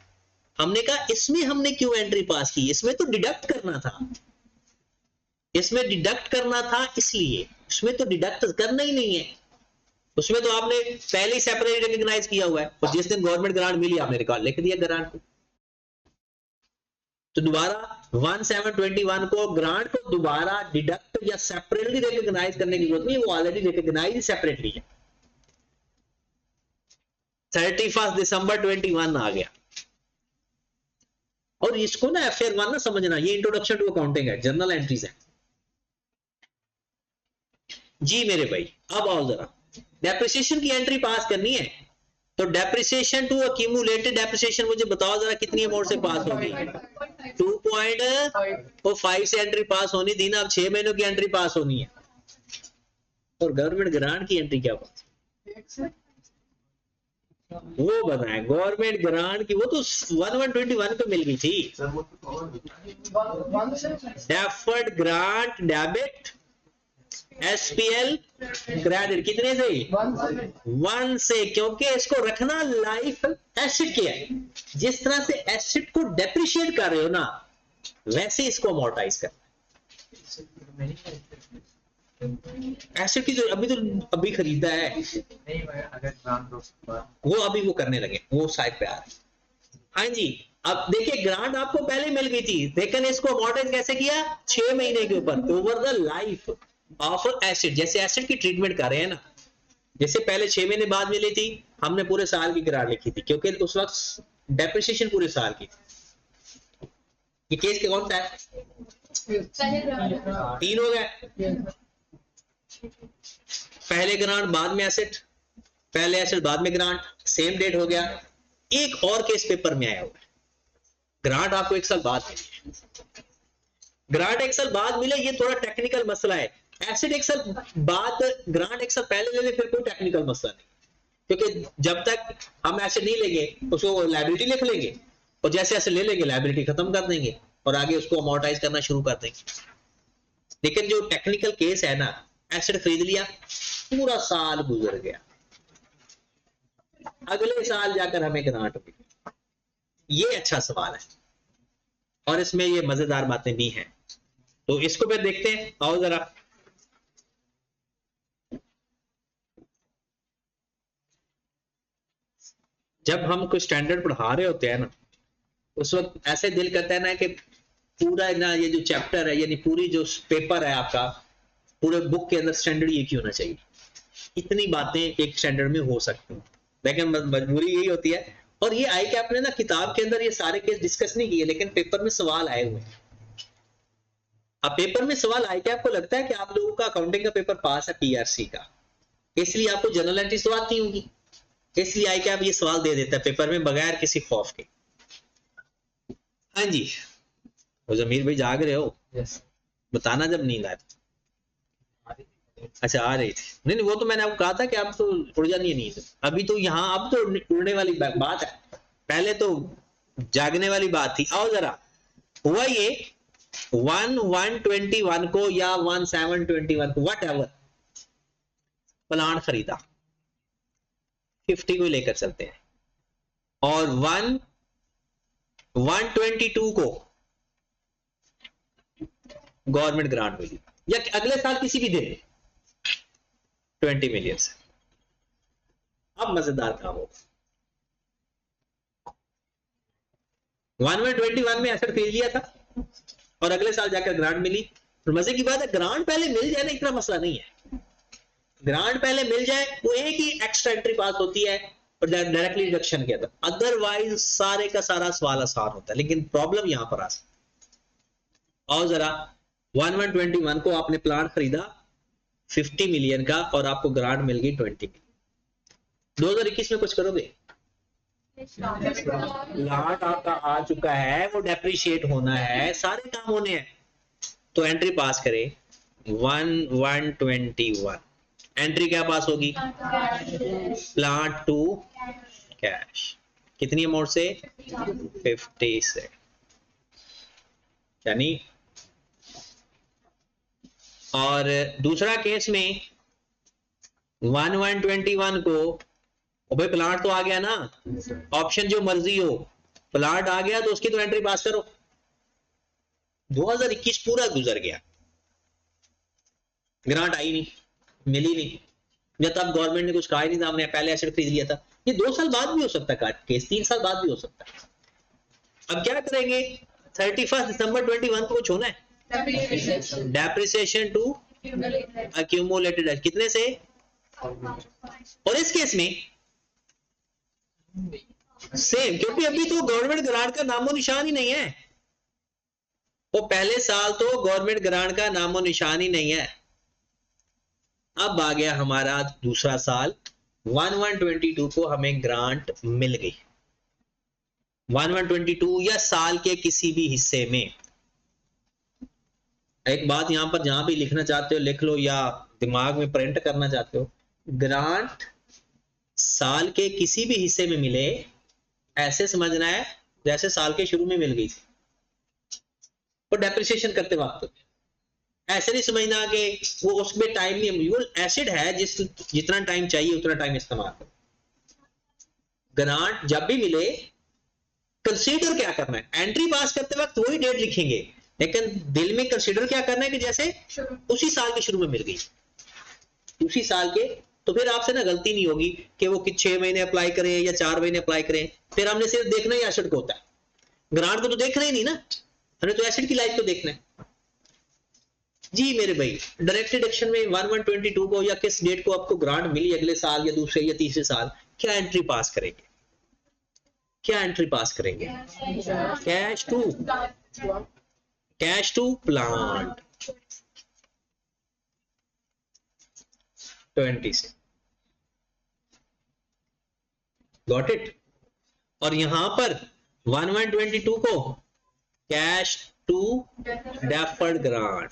हमने कहा इसमें हमने क्यों एंट्री पास की? इसमें तो डिडक्ट करना था, इसमें डिडक्ट करना था, इसलिए उसमें तो डिडक्ट करना ही नहीं है। उसमें तो आपने पहले ही सेपरेटली रिकॉग्नाइज किया हुआ है, और जिस दिन गवर्नमेंट ग्रांट मिली आपने रिकॉर्ड लिख दिया ग्रांट को। तो दोबारा 1721 को ग्रांट को दोबारा डिडक्ट या सेपरेटली रिकॉग्नाइज करने की जरूरत नहीं, वो ऑलरेडी रिकॉग्नाइज सेपरेटली है। 31 दिसंबर 21 आ गया, और इसको ना FR 1 ना समझना, ये इंट्रोडक्शन टू अकाउंटिंग है, जर्नल एंट्रीज है जी मेरे भाई। अब आओ जरा डेप्रिसिएशन की एंट्री पास करनी है, तो डेप्रिसिएशन टू अक्यूमुलेटेड डेप्रिसिएशन मुझे बताओ जरा कितनी अमाउंट से पास होगी? 2.5 से एंट्री पास होनी थी ना, अब 6 महीनों की एंट्री पास होनी है। और गवर्नमेंट ग्रांट की एंट्री क्या पास? वो बताएं, गवर्नमेंट ग्रांट की वो तो 1121 पे मिल गई थी। सर वो तो deferred grant debit SPL credit कितने से? 1 से, क्योंकि इसको रखना लाइफ एसेट के है। जिस तरह से एसेट को डेप्रिशिएट कर रहे हो ना, वैसे इसको अमोर्टाइज कर। एसेट की तो अभी खरीदा है, नहीं अगर ग्रांट वो अभी वो करने लगे, वो साइड पे आ रहे हैं। हाँ जी, अब देखिए ग्रांट आपको पहले मिल गई थी, लेकिन इसको अमोर्टाइज कैसे किया? 6 महीने के ऊपर, over the life of asset. जैसे एसेट की ट्रीटमेंट कर रहे हैं ना, जैसे पहले 6 महीने बाद मिली थी, हमने पूरे साल की ग्रांट लिखी थी, क्योंकि उस वक्त डेप्रिसिएशन पूरे साल की थी। ये केस के कौन सा है? 3 हो गए, पहले ग्रांट बाद में एसेट, पहले एसेट बाद में ग्रांट, सेम डेट हो गया। एक और केस पेपर में आया हुआ है, ग्रांट आपको 1 साल बाद मिली, ग्रांट 1 साल बाद मिले, ये थोड़ा टेक्निकल मसला है। एसेट 1 साल बाद, ग्रांट 1 साल पहले ले ले, फिर कोई टेक्निकल मसला नहीं, क्योंकि जब तक हम एसेट नहीं लेंगे उसको लायबिलिटी लिख लेंगे, और जैसे ऐसे ले लेंगे लायबिलिटी खत्म कर देंगे और आगे उसको अमोर्टाइज करना शुरू कर देंगे। लेकिन जो टेक्निकल केस है ना, एसेट खरीद लिया, पूरा साल गुजर गया, अगले साल जाकर हमें ग्रांट मिली। ये अच्छा सवाल है और इसमें ये मजेदार बातें भी हैं, तो इसको फिर देखते हैं। आओ जरा, जब हम कोई स्टैंडर्ड पढ़ा रहे होते हैं ना, उस वक्त ऐसे दिल करता है ना कि पूरा ना ये जो चैप्टर है, यानी पूरी जो पेपर है आपका, पूरे बुक के अंदर स्टैंडर्ड ये क्यों होना चाहिए। इतनी बातें एक स्टैंडर्ड में हो सकती हैं, लेकिन मजबूरी यही होती है। और ये आई कि आपने ना किताब के अंदर ये सारे केस डिस्कस नहीं किए, लेकिन पेपर में सवाल आए हुए हैं। अब पेपर में सवाल आए कि आपको लगता है कि आप लोगों का अकाउंटिंग का पेपर पास है पीआरसी का, इसलिए आपको जनरल एंट्री तो आती होगी, इसलिए आई कि आप ये सवाल दे देता है पेपर में बगैर किसी खौफ के। हाँ जी, वो जमीर भाई जाग रहे हो? यस बताना जब नींद आए। अच्छा आ रही थी, नहीं वो तो मैंने आपको कहा था कि आप तो उड़ जानी है नींद, अभी तो यहाँ अब तो उड़ने वाली बात है, पहले तो जागने वाली बात थी। आओ जरा, हुआ ये 1121 को या 1721 को, वट एवर, प्लांट खरीदा, 50 को लेकर चलते हैं, और 122 को गवर्नमेंट ग्रांट मिली, या अगले साल किसी भी दिन 20 मिलियन से। अब मजेदार काम होगा, 1121 में एसेट खरीद लिया था और अगले साल जाकर ग्रांट मिली। तो मजे की बात है, ग्रांट पहले मिल जाए ना, इतना मसला नहीं है, ग्रांट पहले मिल जाए, वो एक ही एक्स्ट्रा एंट्री पास होती है और डायरेक्टली डिडक्शन किया था, अदरवाइज सारे का सारा सवाल आसान होता है। लेकिन प्रॉब्लम यहां पर आ सकती। और जरा 1121 को आपने प्लांट खरीदा 50 मिलियन का और आपको ग्रांट मिल गई 20 मिलियन। 2021 में कुछ करोगे? प्लांट आपका आ चुका है, वो डेप्रिशिएट होना है, सारे काम होने हैं, तो एंट्री पास करें 1121। एंट्री क्या पास होगी? प्लांट टू कैश, कितनी अमाउंट से? 50 से, यानी। और दूसरा केस में 1121 को, भाई प्लांट तो आ गया ना, ऑप्शन जो मर्जी हो, प्लांट आ गया तो उसकी तो एंट्री पास करो। 2021 पूरा गुजर गया, ग्रांट आई नहीं, मिली नहीं, या तब गवर्नमेंट ने कुछ कहा ही नहीं था, हमने पहले एसेट खरीद लिया था। ये 2 साल बाद भी हो सकता है केस, 3 साल बाद भी हो सकता है। अब क्या करेंगे? 31 दिसंबर 21 को कुछ होना है, डेप्रिसिएशन टू अक्यूमुलेटेड, कितने से? और इस केस में सेम, क्योंकि अभी तो गवर्नमेंट ग्रांट का नामो निशान ही नहीं है, वो पहले साल तो गवर्नमेंट ग्रांट का नामो निशान ही नहीं है। अब आ गया हमारा दूसरा साल, 1122 को हमें ग्रांट मिल गई, 1122 या साल के किसी भी हिस्से में। एक बात यहां पर जहां भी लिखना चाहते हो लिख लो, या दिमाग में प्रिंट करना चाहते हो, ग्रांट साल के किसी भी हिस्से में मिले, ऐसे समझना है जैसे साल के शुरू में मिल गई थी और डेप्रिसिएशन करते वक्त। ऐसे नहीं समझना कि वो उसमें टाइम नहीं, वो एसिड है जितना टाइम चाहिए उतना टाइम इस्तेमाल करो। ग्रांट जब भी मिले, कंसीडर क्या करना है, एंट्री पास करते वक्त वही डेट लिखेंगे, लेकिन दिल में कंसीडर क्या करना है कि जैसे उसी साल के शुरू में मिल गई, उसी साल के। तो फिर आपसे ना गलती नहीं होगी कि वो 6 महीने अप्लाई करें या 4 महीने अप्लाई करें, फिर हमने सिर्फ देखना ही एसिड को होता है, ग्रांट को तो देखना ही नहीं ना, हमने तो एसिड की लाइफ को देखना है। जी मेरे भाई, डायरेक्ट डिडक्शन में 1122 को या किस डेट को आपको ग्रांट मिली अगले साल या दूसरे या तीसरे साल, क्या एंट्री पास करेंगे, क्या एंट्री पास करेंगे? कैश टू प्लांट 20 से, गॉट इट। और यहां पर 1122 को कैश टू डेफर्ड ग्रांट,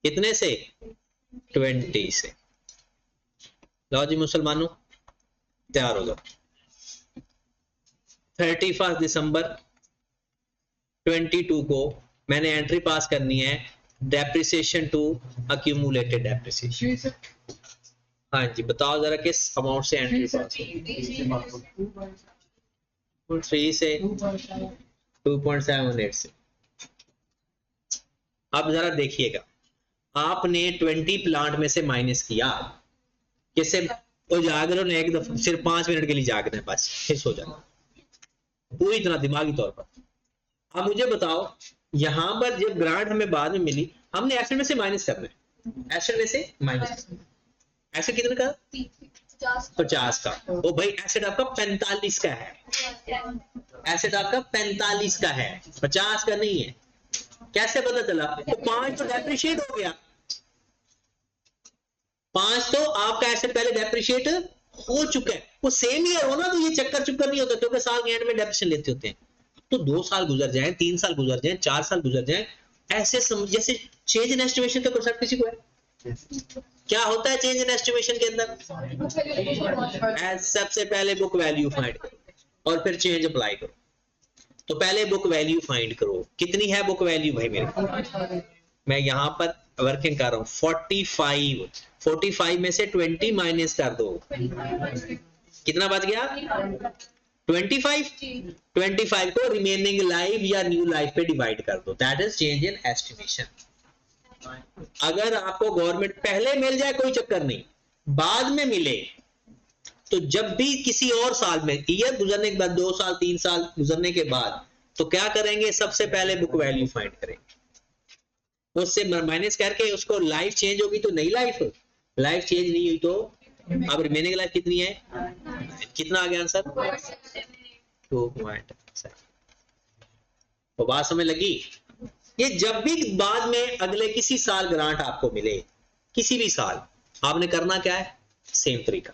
कितने से? 20 से। लो जी मुसलमानों, तैयार हो जाओ। 31 दिसंबर 22 को मैंने एंट्री पास करनी है, डेप्रिसिएशन टू अक्यूमुलेटेड डेप्रिसिएशन। हाँ जी, बताओ जरा किस अमाउंट से एंट्री पास? 3 से 2.78 से। अब जरा देखिएगा, आपने 20 प्लांट में से माइनस किया, किससे? तो जाग रहे हो ना, एक दफा सिर्फ 5 मिनट के लिए जागना है बस, फिर सो जाना पूरी तरह दिमागी तौर पर। अब मुझे बताओ, यहां पर जब ग्रांट हमें बाद में मिली, हमने एसिड में से माइनस करना है, एसिड में से माइनस, एसिड कितने का? 50 का। ओ भाई, एसिड आपका 45 का है, एसिड आपका 45 का है, 50 का नहीं है। कैसे पता चला? तो 5 तो डेप्रिशिएट हो गया, 5 तो आपका एसिड पहले डेप्रिशिएट हो चुका है। वो सेम ईयर हो ना, तो ये चक्कर नहीं होता, क्योंकि साल के एंड में डेप्रिशिएशन लेते होते हैं। तो 2 साल गुजर जाए, 3 साल गुजर जाए, 4 साल गुजर जाए, ऐसे जैसे चेंज इन एस्टिमेशन का कॉन्सेप्ट किसी को है? क्या होता है चेंज इन एस्टिमेशन के अंदर? सबसे पहले बुक वैल्यू फाइंड करो और फिर चेंज अप्लाई करो। तो पहले बुक वैल्यू फाइंड करो, कितनी है बुक वैल्यू भाई मेरे? मैं यहां पर वर्किंग कर रहा हूं, 45 में से 20 माइनस कर दो, कितना बच गया? 25 को रिमेनिंग लाइफ या न्यू लाइफ पे डिवाइड कर दो, that is change in estimation. अगर आपको गवर्नमेंट पहले मिल जाए कोई चक्कर नहीं, बाद में मिले, तो जब भी किसी और साल में, ईयर गुजरने के बाद, 2 साल 3 साल गुजरने के बाद, तो क्या करेंगे? सबसे पहले बुक वैल्यू फाइंड करेंगे, उससे माइनस करके उसको लाइफ चेंज होगी तो नई लाइफ चेंज नहीं हुई तो अब रिमेनिंग लाइफ कितनी है? कितना आ गया आंसर? 2.7। तो बात समझ लगी? ये जब भी बाद में अगले किसी साल ग्रांट आपको मिले, किसी भी साल, आपने करना क्या है? सेम तरीका,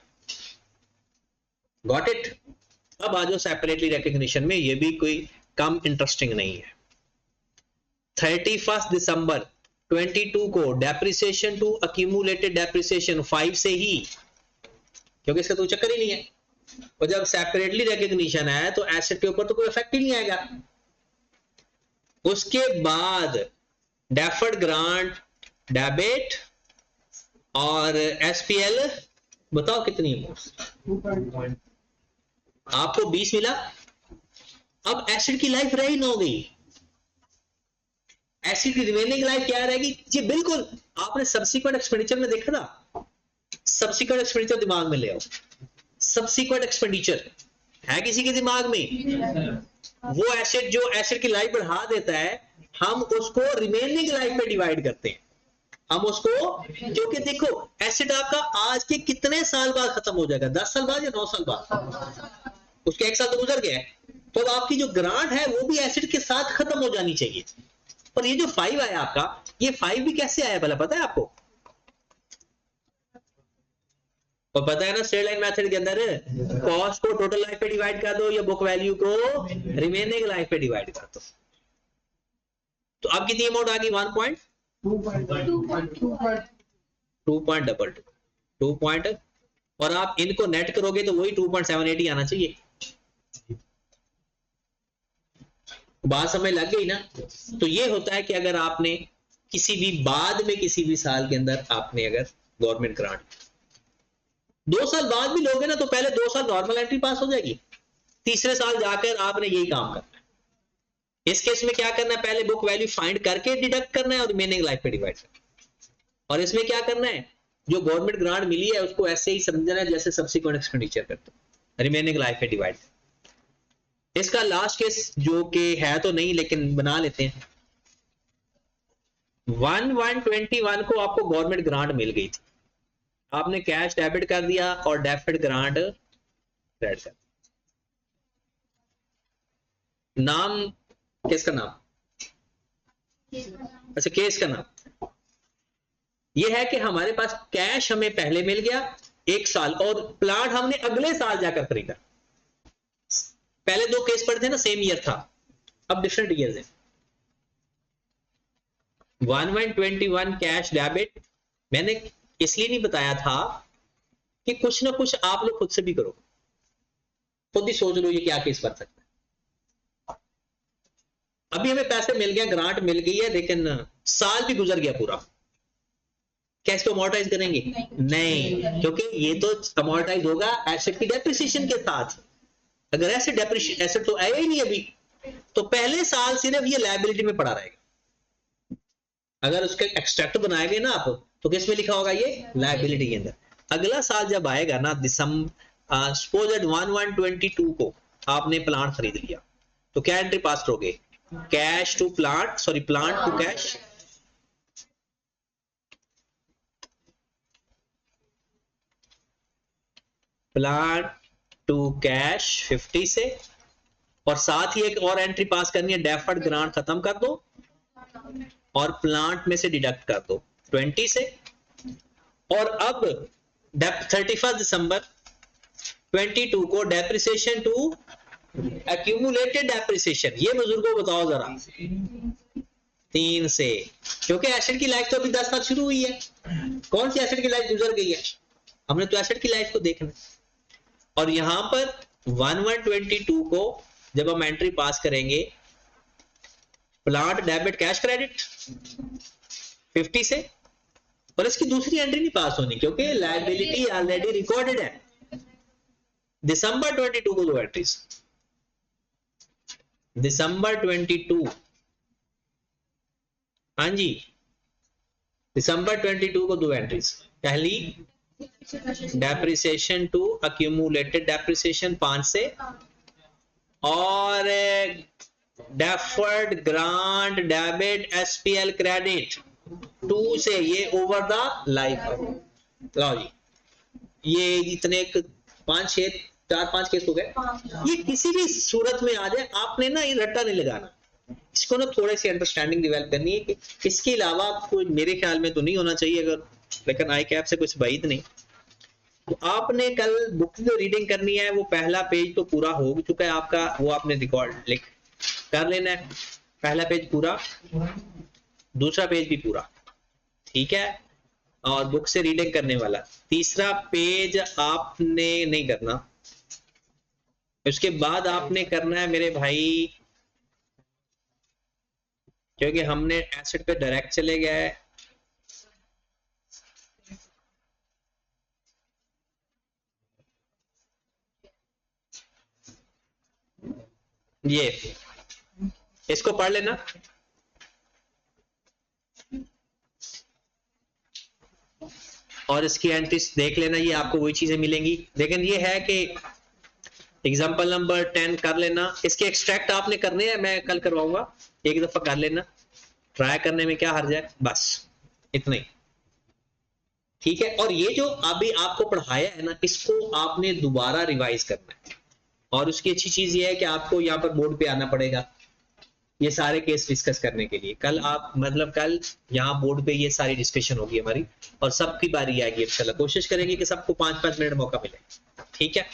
गॉट इट। अब आ जाओ सेपरेटली रिकॉग्निशन में, ये भी कोई कम इंटरेस्टिंग नहीं है। 31 दिसंबर 22 को डेप्रिसिएशन टू अक्यूमुलेटेड डेप्रिसिएशन 5 से ही, क्योंकि इसका तो चक्कर ही नहीं है। और जब सेपरेटली रिकॉग्निशन है तो एसेट के ऊपर तो कोई इफेक्ट ही नहीं आएगा। उसके बाद डेफर्ड ग्रांट, डेबिट और एसपीएल, बताओ कितनी है? आपको 20 मिला। अब एसिड की लाइफ रही ना हो गई, एसिड की रिमेनिंग लाइफ क्या रहेगी? जी बिल्कुल, आपने सब्सिक्वेंट एक्सपेंडिचर में देखा था, सब्सिक्वेंट एक्सपेंडिचर दिमाग में ले आओ। सब्सिक्वेंट एक्सपेंडिचर है किसी के दिमाग में? वो एसिड जो एसिड की लाइफ बढ़ा देता है, हम उसको रिमेनिंग लाइफ में डिवाइड करते हैं, हम उसको, क्योंकि देखो एसिड आपका आज के कितने साल बाद खत्म हो जाएगा? 10 साल बाद या 9 साल बाद? उसके 1 साल तो गुजर गया है। तो आपकी जो ग्रांट है वो भी एसिड के साथ खत्म हो जानी चाहिए। और ये जो 5 आया आपका, ये 5 भी कैसे आया भला पता है आपको? और पता है ना स्ट्रेट लाइन मेथड के अंदर कॉस्ट को टोटल लाइफ पे डिवाइड कर दो या बुक वैल्यू को रिमेनिंग लाइफ पे डिवाइड कर दो। तो अब कितनी अमाउंट आ गई 2.22 और आप इनको नेट करोगे तो वही 2.78 ही आना चाहिए। बात समझ लग गई ना। तो ये होता है कि अगर आपने किसी भी बाद में किसी भी साल के अंदर आपने अगर गवर्नमेंट ग्रांट 2 साल बाद भी लोगे ना तो पहले 2 साल नॉर्मल एंट्री पास हो जाएगी, तीसरे साल जाकर आपने यही काम करना है। इस केस में क्या करना है, पहले बुक वैल्यू फाइंड करके डिडक्ट करना है और रिमेनिंग लाइफ पे डिवाइड करना है। और इसमें क्या करना है, जो गवर्नमेंट ग्रांट मिली है उसको ऐसे ही समझना है जैसे सब्सिक्वेंट एक्सपेंडिचर करते हैं, रिमेनिंग लाइफ पे डिवाइड। इसका लास्ट केस जो कि है तो नहीं लेकिन बना लेते हैं, 1/1/21 को आपको गवर्नमेंट ग्रांट मिल गई थी, आपने कैश डेबिट कर दिया और डेफर्ड ग्रांट क्रेडिट कर दिया। नाम किसका नाम, अच्छा केस का नाम यह है कि हमारे पास कैश हमें पहले मिल गया 1 साल और प्लाट हमने अगले साल जाकर खरीदा। पहले 2 केस पढ़े थे ना, सेम ईयर था, अब डिफरेंट ईयर है। 1/1/21 कैश डेबिट मैंने इसलिए नहीं बताया था कि कुछ ना कुछ आप लोग खुद से भी करो, खुद ही सोच लो ये क्या केस बन सकता है। अभी हमें पैसे मिल गया, ग्रांट मिल गई है, लेकिन साल भी गुजर गया पूरा, क्या इसको अमोर्टाइज करेंगे? नहीं, क्योंकि ये तो अमोर्टाइज होगा एसेट की डेप्रिसिएशन के साथ। अगर एसेट एसेट तो आया ही नहीं अभी, तो पहले साल सिर्फ ये लायबिलिटी में पड़ा रहेगा। अगर उसके एक्सट्रैक्ट बनाएंगे ना आप, तो किस में लिखा होगा? ये लायबिलिटी के अंदर। अगला साल जब आएगा ना दिसंबर, सपोज दैट 1/1/22 को आपने प्लांट खरीद लिया, तो क्या एंट्री पास करोगे? Cash to plant, sorry plant to cash, plant to cash 50 से, और साथ ही एक और एंट्री पास करनी है, डेफर्ड ग्रांट खत्म कर दो और प्लांट में से डिडक्ट कर दो 20 से। और अब 31 दिसंबर 22 को डेप्रिसिएशन टू एक्यूमुलेटेड डेप्रिसिएशन, ये बुजुर्गों बताओ जरा 3 से, क्योंकि एसेट की लाइफ तो अभी 10 साल शुरू हुई है। कौन सी एसेट की लाइफ गुजर गई है? हमने तो एसेट की लाइफ को देखना। और यहां पर 1/1/22 को जब हम एंट्री पास करेंगे, प्लांट डेबिट कैश क्रेडिट 50 से, और इसकी दूसरी एंट्री नहीं पास होनी क्योंकि लायबिलिटी ऑलरेडी रिकॉर्डेड है। दिसंबर 22 को 2 एंट्रीज, दिसंबर 22, हाँ जी दिसंबर 22 को 2 एंट्रीज। पहली डेप्रिसिएशन टू अक्यूमुलेटेड डेप्रिसिएशन 5 से, और deferred grant debit SPL credit 2 से, ये ओवर द लाइफ। लो जी, ये इतने 4-5 केस हो गए। ये किसी भी सूरत में आ जाए, आपने ना ये रट्टा नहीं लगाना, इसको ना थोड़ी सी अंडरस्टैंडिंग डेवलप करनी है कि इसके अलावा कोई मेरे ख्याल में तो नहीं होना चाहिए, अगर लेकिन आई कैप से कुछ बाइद नहीं। तो आपने कल बुक की जो रीडिंग करनी है वो पहला पेज तो पूरा हो चुका है आपका, वो आपने रिकॉर्ड लिख कर लेना है, पहला पेज पूरा, दूसरा पेज भी पूरा, ठीक है, और बुक से रीडिंग करने वाला। तीसरा पेज आपने नहीं करना, उसके बाद आपने करना है मेरे भाई, क्योंकि हमने एसेट पे डायरेक्ट चले गए, ये इसको पढ़ लेना। और इसकी एंट्रीज देख लेना, ये आपको वही चीजें मिलेंगी। लेकिन ये है कि एग्जांपल नंबर 10 कर लेना, इसके एक्सट्रैक्ट आपने करने हैं, मैं कल करवाऊंगा, एक दफा कर लेना, ट्राई करने में क्या हर्ज है, बस इतना ही, ठीक है। और ये जो अभी आपको पढ़ाया है ना, इसको आपने दोबारा रिवाइज करना है। और उसकी अच्छी चीज ये है कि आपको यहाँ पर बोर्ड पे आना पड़ेगा, ये सारे केस डिस्कस करने के लिए। कल आप मतलब कल यहाँ बोर्ड पे ये सारी डिस्कशन होगी हमारी और सबकी बारी आएगी। इंशाल्लाह कोशिश करेंगे कि सबको 5-5 मिनट मौका मिले। ठीक है।